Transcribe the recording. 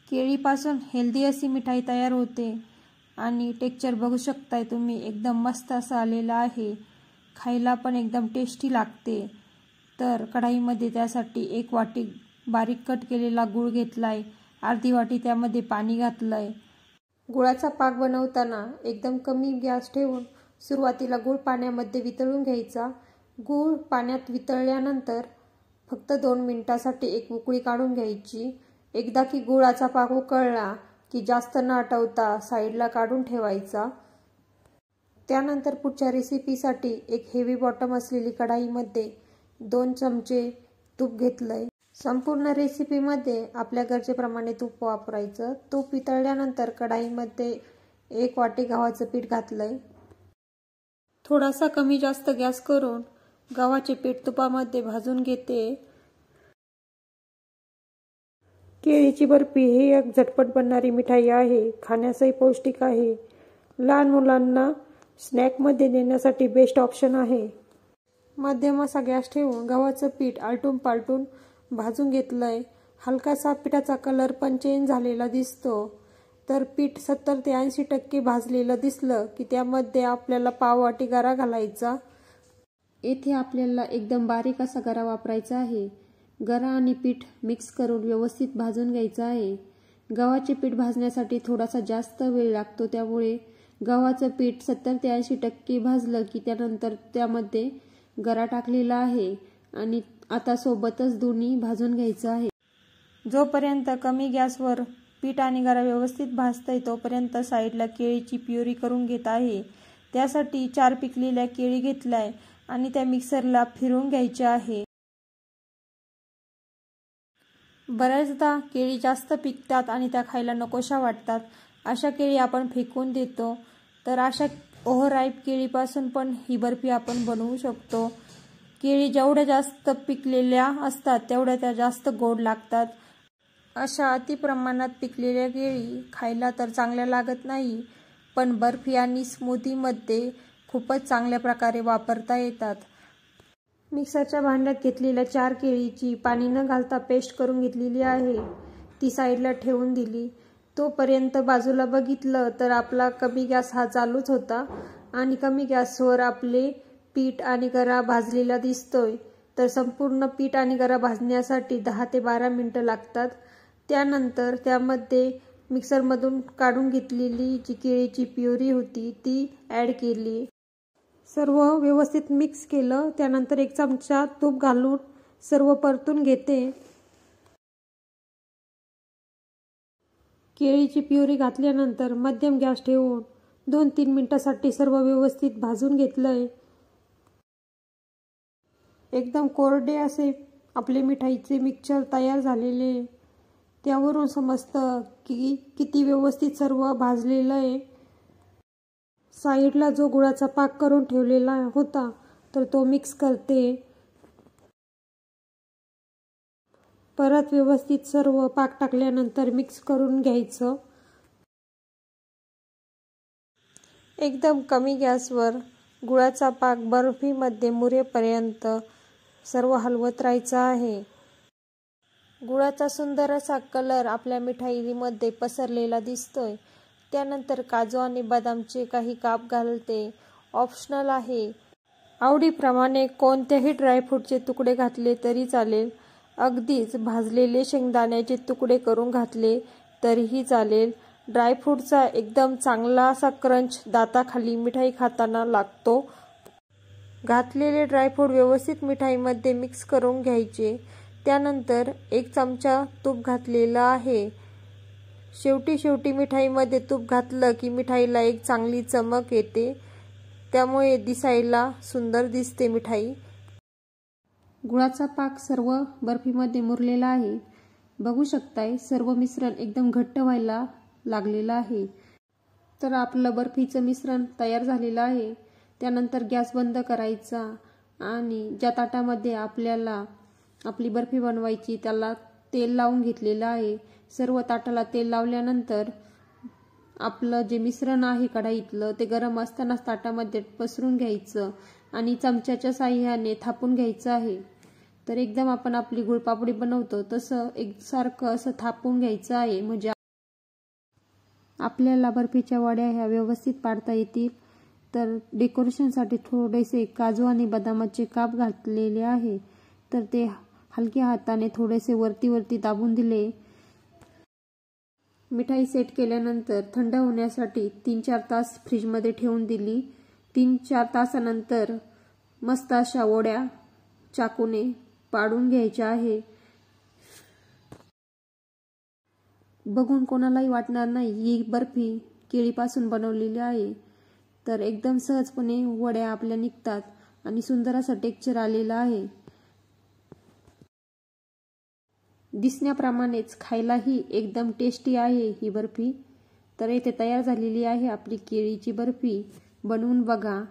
केळीपासून हेल्दी अशी मिठाई तयार होते आणि टेक्स्चर बघू शकताय तुम्ही, एकदम मस्त असं आलेलं आहे. खायला पण एकदम टेस्टी लागते. तर कढाईमध्ये त्यासाठी 1 वाटी बारीक कट केलेला गूळ घेतलाय, अर्धी वाटी त्यामध्ये पाणी घातलंय. गुळाचा पाक बनवताना एकदम कमी गॅस ठेवून सुरुवातीला गूळ पाण्यामध्ये वितळून घ्यायचा. गूळ पाण्यात वितळल्यानंतर फक्त 2 मिनिटांसाठी एक उकळी काढून घ्यायची. एकदा की गुळाचा पाक उकळला की जास्त न आटवता साईडला काढून ठेवायचा. त्यानंतर पुढच्या रेसिपीसाठी एक हेवी बॉटम असलेली कढाईमध्ये 2 चमचे तूप घेतलंय. संपूर्ण रेसिपीमध्ये आपल्या गरजेप्रमाणे तूप वापरायचं. तूप वितळल्यानंतर कढाईमध्ये 1 वाटी गव्हाचं पीठ घातलंय. थोडासा कमी जास्त गॅस करून गव्हाचे पीठ तुपामध्ये भाजून घेते. केळीची बर्फी ही एक झटपट बनणारी मिठाई आहे. खाण्यासही पौष्टिक आहे. लहान मुलांना स्नॅकमध्ये देण्यासाठी बेस्ट ऑप्शन आहे. मध्यम असा गॅस ठेवून गव्हाचं पीठ आलटून पालटून भाजून घेतलंय. हलकासा पिठाचा कलर पण चेंज झालेला दिसतो. तर पीठ 70 ते 80% भाजलेलं दिसलं की त्यामध्ये आपल्याला पाव वाटी गरा घालायचा. येथे आपल्याला एकदम बारीक असा गरा वापरायचा आहे. गरा आणि पीठ मिक्स करून व्यवस्थित भाजून घ्यायचं आहे. गव्हाचे पीठ भाजण्यासाठी थोडासा जास्त वेळ लागतो, त्यामुळे गव्हाचं पीठ 70 ते 80% भाजलं की त्यानंतर त्यामध्ये गरा टाकलेला आहे आणि आता सोबतच दोन्ही भाजून घ्यायचं आहे. जोपर्यंत कमी गॅसवर पीठ आणि गरा व्यवस्थित भाजतंय तोपर्यंत साईडला केळीची प्युरी करून घेत आहे. त्यासाठी 4 पिकलेल्या केळी घेतलाय आणि त्या मिक्सरला फिरवून घ्यायच्या आहे. बऱ्याचदा केळी जास्त पिकतात आणि त्या खायला नकोशा वाटतात. अशा केळी आपण फेकून देतो. तर अशा ओव्हरराईप केळीपासून पण ही बर्फी आपण बनवू शकतो. केळी जेवढ्या जास्त पिकलेल्या असतात तेवढ्या त्या जास्त गोड लागतात. अशा अतिप्रमाणात पिकलेल्या केळी खायला तर चांगल्या लागत नाही, पण बर्फी आणि स्मूथीमध्ये खूपच चांगल्या प्रकारे वापरता येतात. मिक्सरच्या भांड्यात घेतलेल्या 4 केळीची पाणी न घालता पेस्ट करून घेतलेली आहे. ती साईडला ठेवून दिली. तोपर्यंत बाजूला बघितलं तर आपला कमी गॅस हा चालूच होता आणि कमी गॅसवर आपले पीठ आणि गरा भाजलेला दिसतोय. तर संपूर्ण पीठ आणि गरा भाजण्यासाठी 10 ते 12 मिनिटं लागतात. त्यानंतर त्यामध्ये मिक्सरमधून काढून घेतलेली जी केळीची प्युरी होती ती ॲड केली. सर्व व्यवस्थित मिक्स केलं. त्यानंतर 1 चमचा तूप घालून सर्व परतून घेते. केळीची प्युरी घातल्यानंतर मध्यम गॅस ठेवून 2-3 मिनिटांसाठी सर्व व्यवस्थित भाजून घेतलंय. एकदम कोरडे असे आपले मिठाईचे मिक्सचर तयार झालेले. त्यावरून समजतं की किती व्यवस्थित सर्व भाजलेलं आहे. साईडला जो गुळाचा पाक करून ठेवलेला होता तर तो मिक्स करते. परत व्यवस्थित सर्व पाक टाकल्यानंतर मिक्स करून घ्यायचं. एकदम कमी गॅसवर गुळाचा पाक बर्फीमध्ये मुरेपर्यंत सर्व हलवत राहायचं आहे. गुळाचा सुंदर असा कलर आपल्या मिठाईमध्ये पसरलेला दिसतोय. त्यानंतर काजू आणि बदामचे काही काप घालते. ऑप्शनल आहे. आवडीप्रमाणे कोणत्याही ड्रायफ्रूटचे तुकडे घातले तरी चालेल. अगदीच भाजलेले शेंगदाण्याचे तुकडे करून घातले तरीही चालेल. ड्रायफ्रूटचा एकदम चांगला असा क्रंच दाताखाली मिठाई खाताना लागतो. घातलेले ड्रायफ्रूट व्यवस्थित मिठाईमध्ये मिक्स करून घ्यायचे. त्यानंतर 1 चमचा तूप घातलेला आहे. शेवटी मिठाईमध्ये तूप घातलं की मिठाईला एक चांगली चमक येते, त्यामुळे दिसायला सुंदर दिसते मिठाई. गुळाचा पाक सर्व बर्फीमध्ये मुरलेला आहे. बघू शकताय सर्व मिश्रण एकदम घट्ट व्हायला लागलेलं आहे. तर आपलं बर्फीचं मिश्रण तयार झालेलं आहे. त्यानंतर गॅस बंद करायचा आणि ज्या ताटामध्ये आपल्याला आपली बर्फी बनवायची त्याला तेल लावून घेतलेलं आहे. सर्व ताटाला तेल लावल्यानंतर आपलं जे मिश्रण आहे कढाईतलं ते गरम असतानाच ताटामध्ये पसरून घ्यायचं आणि चमच्याच्या साह्याने थापून घ्यायचं आहे. तर एकदम आपण आपली गुळपापडी बनवतो तसं एकसारखं असं थापून घ्यायचं आहे, म्हणजे आपल्याला बर्फीच्या वड्या ह्या व्यवस्थित पाडता येतील. तर डेकोरेशनसाठी थोडेसे काजू आणि बदामाचे काप घातलेले आहे. तर ते हलक्या हाताने थोडेसे वरती दाबून दिले. मिठाई सेट केल्यानंतर थंड होण्यासाठी 3-4 तास फ्रीजमध्ये ठेवून दिली. 3-4 तासानंतर मस्त अशा वड्या चाकूने पाडून घ्यायच्या आहे. बघून कोणालाही वाटणार नाही ही बर्फी केळीपासून बनवलेली आहे. तर एकदम सहजपणे वड्या आपल्या निघतात आणि सुंदर असा टेक्स्चर आलेला आहे. दिसण्याप्रमाणेच खायलाही एकदम टेस्टी आहे ही बर्फी. तर इथे तयार झालेली आहे आपली केळीची बर्फी. बनवून बघा.